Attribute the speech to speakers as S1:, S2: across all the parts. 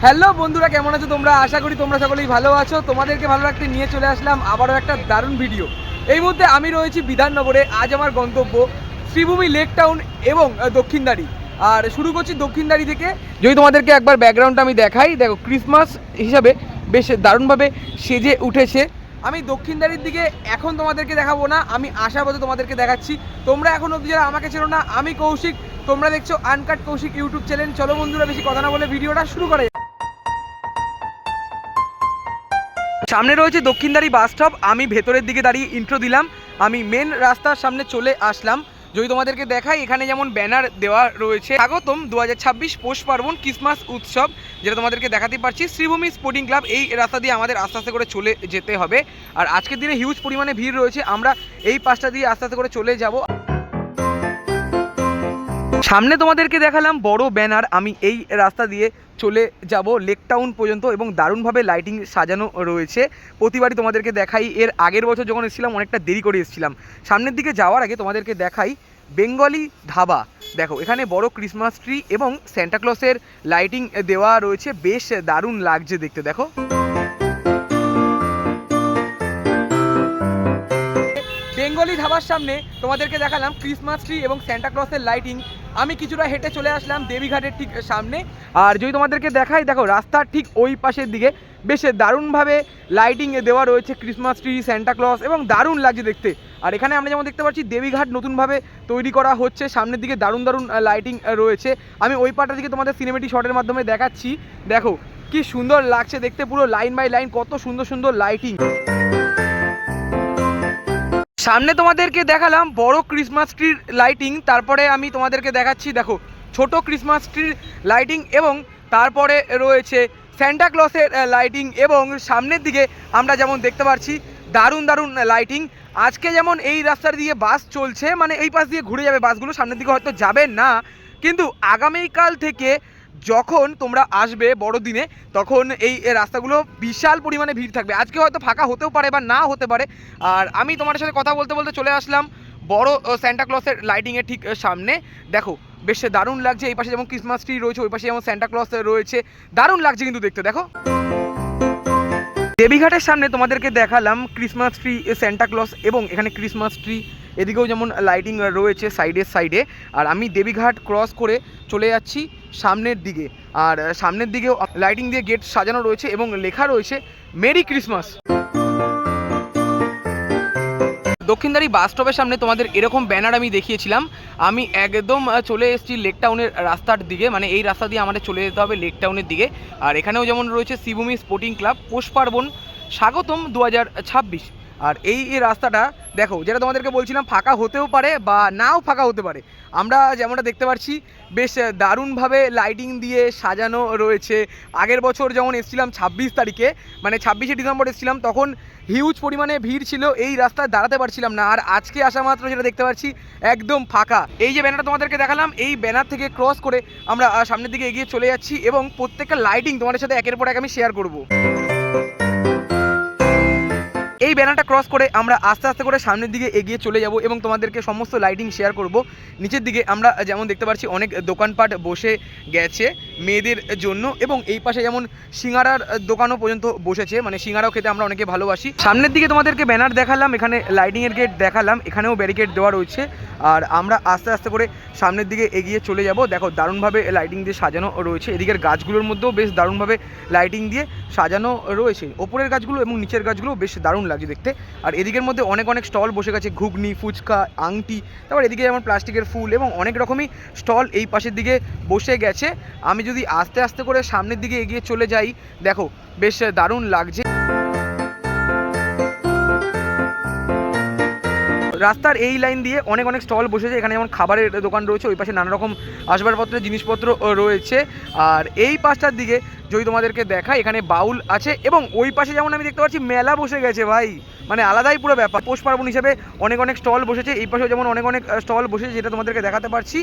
S1: Hello বন্ধুরা, কেমন আছো তোমরা? আশা করি তোমরা সকলেই ভালো আছো। তোমাদেরকে ভালো রাখতে নিয়ে চলে আসলাম আবারও একটা দারুণ ভিডিও। এই মুহূর্তে আমি রয়েছি বিধাননগরে। আজ আমার গন্তব্য শ্রীভূমি লেক টাউন এবং দক্ষিণদারি। আর শুরু করছি দক্ষিণদারি থেকে। যদি তোমাদেরকে একবার ব্যাকগ্রাউন্ডটা আমি দেখাই, দেখো ক্রিসমাস হিসাবে বেশ দারুণভাবে সেজে উঠেছে। আমি দক্ষিণদারির দিকে এখন তোমাদেরকে দেখাবো না, আমি আসার পথে তোমাদেরকে দেখাচ্ছি। তোমরা এখন অবধি যারা আমাকে চেনো না, আমি কৌশিক, তোমরা দেখছো আনকাট কৌশিক ইউটিউব চ্যানেল। চলো বন্ধুরা, বেশি কথা না বলে ভিডিওটা শুরু করে। সামনে রয়েছে দক্ষিণদারি বাস স্টপ। আমি ভেতরের দিকে দাঁড়িয়ে ইন্ট্রো দিলাম, আমি মেন রাস্তার সামনে চলে আসলাম। যদি তোমাদেরকে দেখাই, এখানে যেমন ব্যানার দেওয়া রয়েছে স্বাগতম 2026 পৌষ পার্বণ ক্রিসমাস উৎসব, যেটা তোমাদেরকে দেখাতে পারছি। শ্রীভূমি স্পোর্টিং ক্লাব, এই রাস্তা দিয়ে আমাদের আস্তে আস্তে করে চলে যেতে হবে। আর আজকের দিনে হিউজ পরিমাণে ভিড় রয়েছে, আমরা এই পাশটা দিয়ে আস্তে আস্তে করে চলে যাব। সামনে তোমাদেরকে দেখালাম বড় ব্যানার, আমি এই রাস্তা দিয়ে চলে যাব লেক টাউন পর্যন্ত এবং দারুণভাবে লাইটিং সাজানো রয়েছে। প্রতিবারই তোমাদেরকে দেখাই, এর আগের বছর যখন এসেছিলাম অনেকটা দেরি করে এসেছিলাম। সামনের দিকে যাওয়ার আগে তোমাদেরকে দেখাই বেঙ্গলি ধাবা। দেখো এখানে বড় ক্রিসমাস ট্রি এবং স্যান্টাক্লসের লাইটিং দেওয়া রয়েছে, বেশ দারুণ লাগছে দেখতে। দেখো বেঙ্গলি ধাবার সামনে তোমাদেরকে দেখালাম ক্রিসমাস ট্রি এবং স্যান্টাক্লসের লাইটিং। আমি কিছুটা হেঁটে চলে আসলাম দেবীঘাটের ঠিক সামনে। আর যদি তোমাদেরকে দেখাই, দেখো রাস্তার ঠিক ওই পাশের দিকে বেশ দারুণভাবে লাইটিং দেওয়া রয়েছে, ক্রিসমাস ট্রি, স্যান্টাক্লস, এবং দারুণ লাগছে দেখতে। আর এখানে আমরা যেমন দেখতে পাচ্ছি দেবীঘাট নতুনভাবে তৈরি করা হচ্ছে, সামনের দিকে দারুণ দারুণ লাইটিং রয়েছে। আমি ওই পাটার দিকে তোমাদের সিনেমেটিক শটের মাধ্যমে দেখাচ্ছি। দেখো কি সুন্দর লাগছে দেখতে, পুরো লাইন বাই লাইন কত সুন্দর সুন্দর লাইটিং। সামনে তোমাদেরকে দেখালাম বড় ক্রিসমাস ট্রির লাইটিং, তারপরে আমি তোমাদেরকে দেখাচ্ছি দেখো ছোট ক্রিসমাস ট্রির লাইটিং, এবং তারপরে রয়েছে স্যান্টাক্লসের লাইটিং। এবং সামনের দিকে আমরা যেমন দেখতে পাচ্ছি দারুণ দারুণ লাইটিং। আজকে যেমন এই রাস্তার দিয়ে বাস চলছে, মানে এই পাশ দিয়ে ঘুরে যাবে বাসগুলো, সামনের দিকে হয়তো যাবে না, কিন্তু আগামীকাল থেকে যখন তোমরা আসবে বড়দিনে, তখন এই রাস্তাগুলো বিশাল পরিমাণে ভিড় থাকবে। আজকে হয়তো ফাঁকা হতেও পারে বা না হতে পারে। আর আমি তোমার সাথে কথা বলতে বলতে চলে আসলাম বড় স্যান্টাক্লসের লাইটিংয়ের ঠিক সামনে। দেখো বেশ দারুণ লাগছে, এই পাশে যেমন ক্রিসমাস ট্রি রয়েছে, ওই পাশে যেমন স্যান্টাক্লস রয়েছে, দারুণ লাগছে কিন্তু দেখতে। দেখো দেবীঘাটের সামনে তোমাদেরকে দেখালাম ক্রিসমাস ট্রি, স্যান্টাক্লস এবং এখানে ক্রিসমাস ট্রি, এদিকেও যেমন লাইটিং রয়েছে সাইডে। আর আমি দেবীঘাট ক্রস করে চলে যাচ্ছি সামনের দিকে। আর সামনের দিকেও লাইটিং দিয়ে গেট সাজানো রয়েছে এবং লেখা রয়েছে মেরি ক্রিসমাস। দক্ষিণদারি বাস স্টপের সামনে তোমাদের এরকম ব্যানার আমি দেখিয়েছিলাম। আমি একদম চলে এসেছি লেক টাউনের রাস্তার দিকে, মানে এই রাস্তা দিয়ে আমাদের চলে যেতে হবে লেক টাউনের দিকে। আর এখানেও যেমন রয়েছে শ্রীভূমি স্পোর্টিং ক্লাব পৌষ পার্বণ স্বাগতম 2026। আর এই রাস্তাটা দেখো, যেটা তোমাদেরকে বলছিলাম, ফাঁকা হতেও পারে বা নাও ফাঁকা হতে পারে। আমরা যেমনটা দেখতে পাচ্ছি বেশ দারুণভাবে লাইটিং দিয়ে সাজানো রয়েছে। আগের বছর যেমন এসেছিলাম 26 তারিখে, মানে 26শে ডিসেম্বর এসেছিলাম, তখন হিউজ পরিমাণে ভিড় ছিল, এই রাস্তায় দাঁড়াতে পারছিলাম না। আর আজকে আসা মাত্র যেটা দেখতে পাচ্ছি একদম ফাঁকা। এই যে ব্যানারটা তোমাদেরকে দেখালাম, এই ব্যানার থেকে ক্রস করে আমরা সামনের দিকে এগিয়ে চলে যাচ্ছি এবং প্রত্যেকটা লাইটিং তোমাদের সাথে একের পর এক আমি শেয়ার করব। এই ব্যানারটা ক্রস করে আমরা আস্তে আস্তে করে সামনের দিকে এগিয়ে চলে যাব এবং তোমাদেরকে সমস্ত লাইটিং শেয়ার করব। নিচের দিকে আমরা যেমন দেখতে পাচ্ছি অনেক দোকানপাট বসে গেছে মেয়েদের জন্য, এবং এই পাশে যেমন সিঙ্গারার দোকানও পর্যন্ত বসেছে, মানে সিঙ্গারাও খেতে আমরা অনেকে ভালোবাসি। সামনের দিকে তোমাদেরকে ব্যানার দেখালাম, এখানে লাইটিংয়ের গেট দেখালাম, এখানেও ব্যারিকেড দেওয়া রয়েছে। আর আমরা আস্তে আস্তে করে সামনের দিকে এগিয়ে চলে যাব। দেখো দারুণভাবে লাইটিং দিয়ে সাজানো রয়েছে, এদিকের গাছগুলোর মধ্যেও বেশ দারুণভাবে লাইটিং দিয়ে সাজানো রয়েছে, ওপরের গাছগুলো এবং নিচের গাছগুলো বেশ দারুণ লাগছে দেখতে। আর এদিকের মধ্যে অনেক অনেক স্টল বসে গেছে, ঘুগনি, ফুচকা, আংটি, তারপর এদিকে যেমন প্লাস্টিকের ফুল এবং অনেক রকমই স্টল এই পাশের দিকে বসে গেছে। আমি যদি আস্তে আস্তে করে সামনের দিকে এগিয়ে চলে যাই, দেখো বেশ দারুণ লাগছে। রাস্তার এই লাইন দিয়ে অনেক অনেক স্টল বসেছে, এখানে যেমন খাবারের দোকান রয়েছে, ওই পাশে নানা রকম আসবাবপত্রের জিনিসপত্র রয়েছে। আর এই পাশটার দিকে যদি তোমাদেরকে দেখাই, এখানে বাউল আছে এবং ওই পাশে যেমন আমি দেখতে পাচ্ছি মেলা বসে গেছে ভাই, মানে আলাদাই পুরো ব্যাপার। পৌষ পার্বণ হিসেবে অনেক অনেক স্টল বসেছে, এই পাশেও যেমন অনেক অনেক স্টল বসেছে, যেটা তোমাদেরকে দেখাতে পারছি।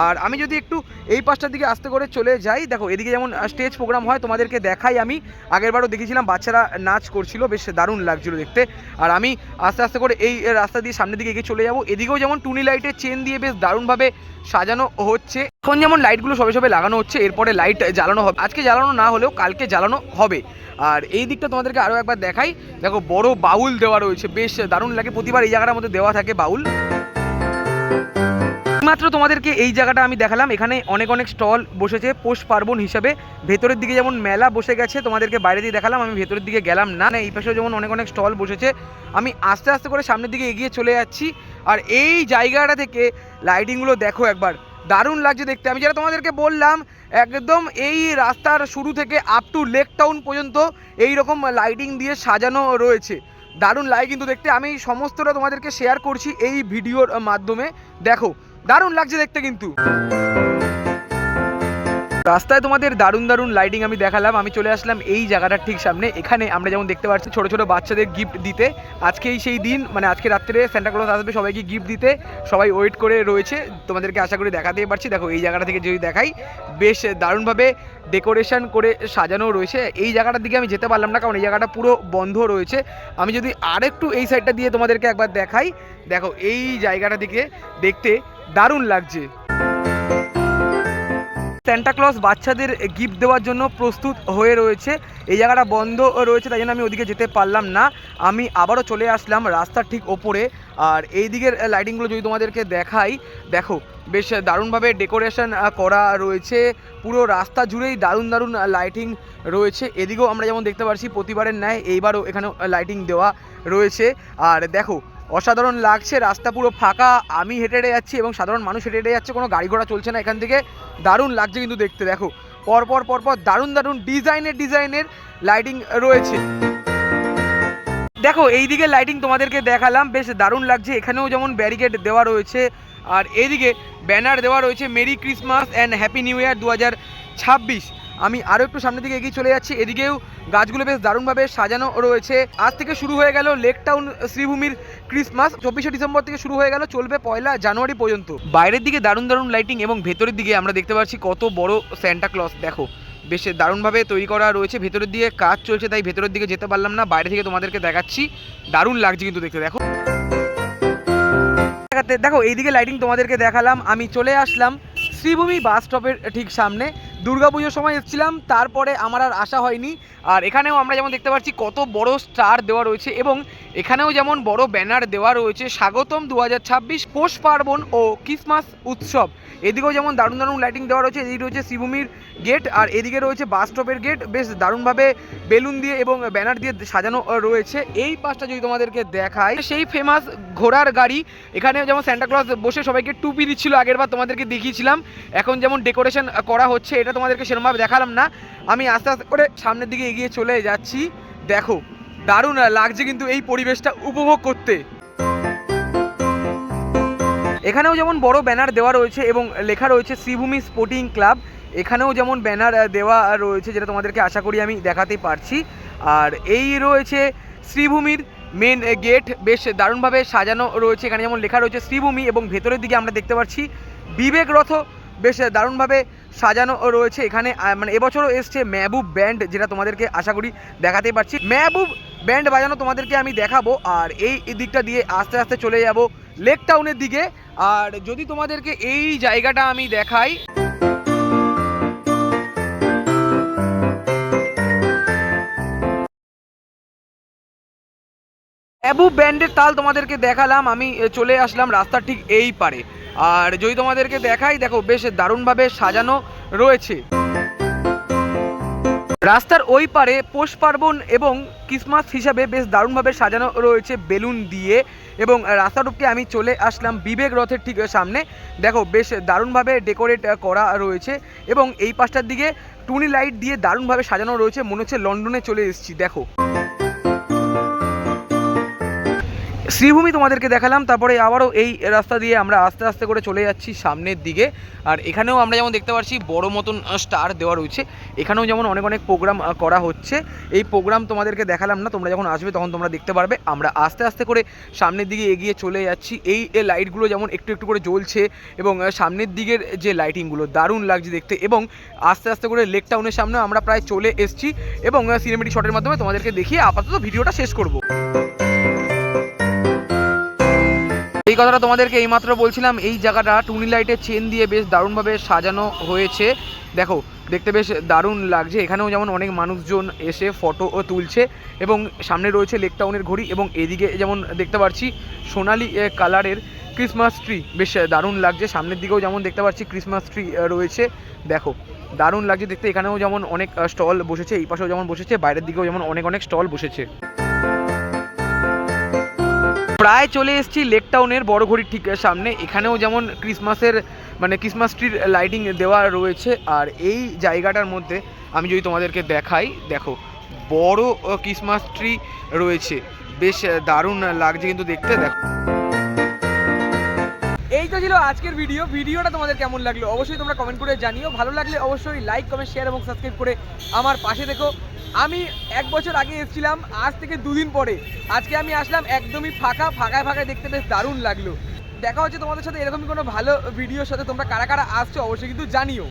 S1: আর আমি যদি একটু এই পাশটার দিকে আস্তে করে চলে যাই, দেখো এদিকে যেমন স্টেজ প্রোগ্রাম হয় তোমাদেরকে দেখাই। আমি আগেরবারও দেখেছিলাম বাচ্চারা নাচ করছিল, বেশ দারুণ লাগছিল দেখতে। আর আমি আস্তে আস্তে করে এই রাস্তা দিয়ে সামনের দিকে এগিয়ে চলে যাব। এদিকেও যেমন টুনি লাইটের চেন দিয়ে বেশ দারুণভাবে সাজানো হচ্ছে। এখন যেমন লাইটগুলো সবে সবে লাগানো হচ্ছে, এরপরে লাইট জ্বালানো হবে। আজকে জ্বালানো না হলেও কালকে জ্বালানো হবে। আর এই দিকটা তোমাদেরকে আরও একবার দেখাই, দেখো বড় বাউল দেওয়া রয়েছে, বেশ দারুণ লাগে, প্রতিবার এই জায়গাটার মধ্যে দেওয়া থাকে বাউল। মাত্র তোমাদেরকে এই জায়গাটা আমি দেখালাম, এখানে অনেক অনেক স্টল বসেছে পৌষ পার্বণ হিসাবে। ভেতরের দিকে যেমন মেলা বসে গেছে, তোমাদেরকে বাইরে দিয়ে দেখালাম, আমি ভেতরের দিকে গেলাম না। এই পাশেও যেমন অনেক অনেক স্টল বসেছে। আমি আস্তে আস্তে করে সামনের দিকে এগিয়ে চলে যাচ্ছি। আর এই জায়গাটা থেকে লাইটিংগুলো দেখো একবার, দারুণ লাগছে দেখতে। আমি যেটা তোমাদেরকে বললাম, একদম এই রাস্তার শুরু থেকে আপ টু লেক টাউন পর্যন্ত এই রকম লাইটিং দিয়ে সাজানো রয়েছে, দারুণ লাগে কিন্তু দেখতে। আমি সমস্তটা তোমাদেরকে শেয়ার করছি এই ভিডিওর মাধ্যমে, দেখো দারুণ লাগছে দেখতে কিন্তু। রাস্তায় তোমাদের দারুণ দারুণ লাইটিং আমি দেখালাম। আমি চলে আসলাম এই জায়গাটার ঠিক সামনে। এখানে আমরা যেমন দেখতে পাচ্ছি ছোটো ছোটো বাচ্চাদের গিফট দিতে, আজকেই সেই দিন, মানে আজকে রাত্রে সান্টা ক্লজ আসবে সবাইকে গিফট দিতে, সবাই ওয়েট করে রয়েছে। তোমাদেরকে আশা করি দেখাতেই পারছি। দেখো এই জায়গাটা থেকে যদি দেখাই, বেশ দারুণভাবে ডেকোরেশন করে সাজানো রয়েছে। এই জায়গাটার দিকে আমি যেতে পারলাম না, কারণ এই জায়গাটা পুরো বন্ধ রয়েছে। আমি যদি আরেকটু এই সাইডটা দিয়ে তোমাদেরকে একবার দেখাই, দেখো এই জায়গাটা দিকে দেখতে দারুণ লাগছে। সান্টা ক্লজ বাচ্চাদের গিফট দেওয়ার জন্য প্রস্তুত হয়ে রয়েছে। এই জায়গাটা বন্ধ রয়েছে, তাই জন্য আমি ওদিকে যেতে পারলাম না। আমি আবারও চলে আসলাম রাস্তার ঠিক ওপরে। আর এই দিকের লাইটিংগুলো যদি তোমাদেরকে দেখাই, দেখো বেশ দারুণভাবে ডেকোরেশন করা রয়েছে, পুরো রাস্তা জুড়েই দারুণ দারুণ লাইটিং রয়েছে। এদিকেও আমরা যেমন দেখতে পাচ্ছি প্রতিবারের ন্যায় এইবারও এখানেও লাইটিং দেওয়া রয়েছে। আর দেখো অসাধারণ লাগছে, রাস্তা পুরো ফাঁকা, আমি হেঁটে হেঁটে যাচ্ছি এবং সাধারণ মানুষ হেঁটে হেঁটে যাচ্ছে, কোনো গাড়ি ঘোড়া চলছে না এখান থেকে। দারুণ লাগছে কিন্তু দেখতে, দেখো পরপর পরপর দারুণ দারুণ ডিজাইনের লাইটিং রয়েছে। দেখো এই দিকে লাইটিং তোমাদেরকে দেখালাম, বেশ দারুণ লাগছে। এখানেও যেমন ব্যারিকেড দেওয়া রয়েছে, আর এইদিকে ব্যানার দেওয়া রয়েছে merry Christmas and happy new year 2026। আমি আরও একটু সামনের দিকে এগিয়ে চলে যাচ্ছি। এদিকেও গাছগুলো বেশ দারুণভাবে সাজানো রয়েছে। আজ থেকে শুরু হয়ে গেল লেক টাউন শ্রীভূমির ক্রিসমাস, 24শে ডিসেম্বর থেকে শুরু হয়ে গেল, চলবে 1 জানুয়ারি পর্যন্ত। বাইরের দিকে দারুণ দারুণ লাইটিং এবং ভেতরের দিকে আমরা দেখতে পাচ্ছি কত বড় সান্টা ক্লজ, দেখো বেশ দারুণভাবে তৈরি করা রয়েছে। ভেতরের দিকে কাজ চলছে, তাই ভেতরের দিকে যেতে পারলাম না, বাইরে থেকে তোমাদেরকে দেখাচ্ছি, দারুণ লাগছে কিন্তু দেখতে। দেখো দেখো এইদিকে লাইটিং তোমাদেরকে দেখালাম। আমি চলে আসলাম শ্রীভূমি বাস স্টপের ঠিক সামনে। দুর্গাপুজোর সময় এসেছিলাম, তারপরে আমার আর আসা হয়নি। আর এখানেও আমরা যেমন দেখতে পাচ্ছি কত বড় স্টার দেওয়া রয়েছে, এবং এখানেও যেমন বড় ব্যানার দেওয়া রয়েছে স্বাগতম 2026 পৌষ পার্বণ ও ক্রিসমাস উৎসব। এদিকেও যেমন দারুণ দারুণ লাইটিং দেওয়া রয়েছে। এদিকে রয়েছে শ্রীভূমির গেট, আর এদিকে রয়েছে বাস স্টপের গেট, বেশ দারুণভাবে বেলুন দিয়ে এবং ব্যানার দিয়ে সাজানো রয়েছে। এই পাশটা যদি তোমাদেরকে দেখায়, সেই ফেমাস ঘোড়ার গাড়ি, এখানে যেমন সান্টা ক্লজ বসে সবাইকে টুপি দিচ্ছিল, আগেরবার তোমাদেরকে দেখিয়েছিলাম। এখন যেমন ডেকোরেশন করা হচ্ছে, এটা তোমাদেরকে সেরকমভাবে দেখালাম না। আমি আস্তে আস্তে করে সামনের দিকে এগিয়ে চলে যাচ্ছি। দেখো দারুণ লাগছে কিন্তু এই পরিবেশটা উপভোগ করতে। এখানেও যেমন বড় ব্যানার দেওয়া রয়েছে এবং লেখা রয়েছে শ্রীভূমি স্পোর্টিং ক্লাব। এখানেও যেমন ব্যানার দেওয়া রয়েছে, যেটা তোমাদেরকে আশা করি আমি দেখাতে পারছি। আর এই রয়েছে শ্রীভূমির মেন গেট, বেশ দারুণভাবে সাজানো রয়েছে। এখানে যেমন লেখা রয়েছে শ্রীভূমি, এবং ভেতরের দিকে আমরা দেখতে পাচ্ছি বিবেক রথ, বেশ দারুণভাবে সাজানো রয়েছে। এখানে মানে এবছরও এসছে মেহবুব ব্যান্ড, যেটা তোমাদেরকে আশা করি দেখাতেই পারছি। মেহবুব ব্যান্ড বাজানো তোমাদেরকে আমি দেখাবো। আর এই দিকটা দিয়ে আস্তে আস্তে চলে যাব লেক টাউনের দিকে। আর যদি তোমাদেরকে এই জায়গাটা আমি দেখাই, মেহবুব ব্যান্ডের তাল তোমাদেরকে দেখালাম। আমি চলে আসলাম রাস্তার ঠিক এই পারে। আর যদি তোমাদেরকে দেখাই, দেখো বেশ দারুণভাবে সাজানো রয়েছে। রাস্তার ওই পারে পৌষ পার্বণ এবং ক্রিসমাস হিসাবে বেশ দারুণভাবে সাজানো রয়েছে বেলুন দিয়ে, এবং রাস্তার উপরে আমি চলে আসলাম বিবেক রথের ঠিক সামনে। দেখো বেশ দারুণভাবে ডেকোরেট করা রয়েছে, এবং এই পাশটার দিকে টুনি লাইট দিয়ে দারুণভাবে সাজানো রয়েছে, মনে হচ্ছে লন্ডনে চলে এসেছি। দেখো শ্রীভূমি তোমাদেরকে দেখালাম, তারপরে আবারও এই রাস্তা দিয়ে আমরা আস্তে আস্তে করে চলে যাচ্ছি সামনের দিকে। আর এখানেও আমরা যেমন দেখতে পাচ্ছি বড় মতন স্টার দেওয়া রয়েছে। এখানেও যেমন অনেক অনেক প্রোগ্রাম করা হচ্ছে। এই প্রোগ্রাম তোমাদেরকে দেখালাম না, তোমরা যখন আসবে তখন তোমরা দেখতে পারবে। আমরা আস্তে আস্তে করে সামনের দিকে এগিয়ে চলে যাচ্ছি। এই লাইটগুলো যেমন একটু একটু করে জ্বলছে, এবং সামনের দিকের যে লাইটিংগুলো দারুণ লাগছে দেখতে। এবং আস্তে আস্তে করে লেক টাউনের সামনে আমরা প্রায় চলে এসেছি, এবং সিনেমেটিক শটের মাধ্যমে তোমাদেরকে দেখিয়ে আপাতত ভিডিওটা শেষ করব। এই কথাটা তোমাদেরকে এইমাত্র বলছিলাম, এই জায়গাটা টুনি লাইটের চেন দিয়ে বেশ দারুণভাবে সাজানো হয়েছে। দেখো দেখতে বেশ দারুণ লাগছে। এখানেও যেমন অনেক মানুষজন এসে ফটোও তুলছে এবং সামনে রয়েছে লেক টাউনের ঘড়ি এবং এদিকে যেমন দেখতে পাচ্ছি সোনালি কালারের ক্রিসমাস ট্রি, বেশ দারুণ লাগছে। সামনের দিকেও যেমন দেখতে পাচ্ছি ক্রিসমাস ট্রি রয়েছে, দেখো দারুণ লাগছে দেখতে। এখানেও যেমন অনেক স্টল বসেছে, এই পাশেও যেমন বসেছে, বাইরের দিকেও যেমন অনেক স্টল বসেছে। প্রায় চলে এসেছি লেক টাউনের বড় ঘড়ির ঠিক সামনে। এখানেও যেমন ক্রিসমাস ট্রির লাইটিং দেওয়া রয়েছে। আর এই জায়গাটার মধ্যে আমি যদি তোমাদেরকে দেখাই, দেখো বড় ক্রিসমাস ট্রি রয়েছে, বেশ দারুণ লাগছে কিন্তু দেখতে। দেখো, এই তো ছিল আজকের ভিডিওটা তোমাদের কেমন লাগলো অবশ্যই তোমরা কমেন্ট করে জানিও। ভালো লাগলে অবশ্যই লাইক, কমেন্ট, শেয়ার এবং সাবস্ক্রাইব করে আমার পাশে দেখো। আমি 1 বছর আগে এসেছিলাম, আজ থেকে 2 দিন পরে আজকে আমি আসলাম, একদমই ফাঁকায় দেখতে বেশ দারুণ লাগলো। দেখা হচ্ছে তোমাদের সাথে এরকমই কোনো ভালো ভিডিওর সাথে। তোমরা কারা কারা আসছো অবশ্যই কিন্তু জানিও।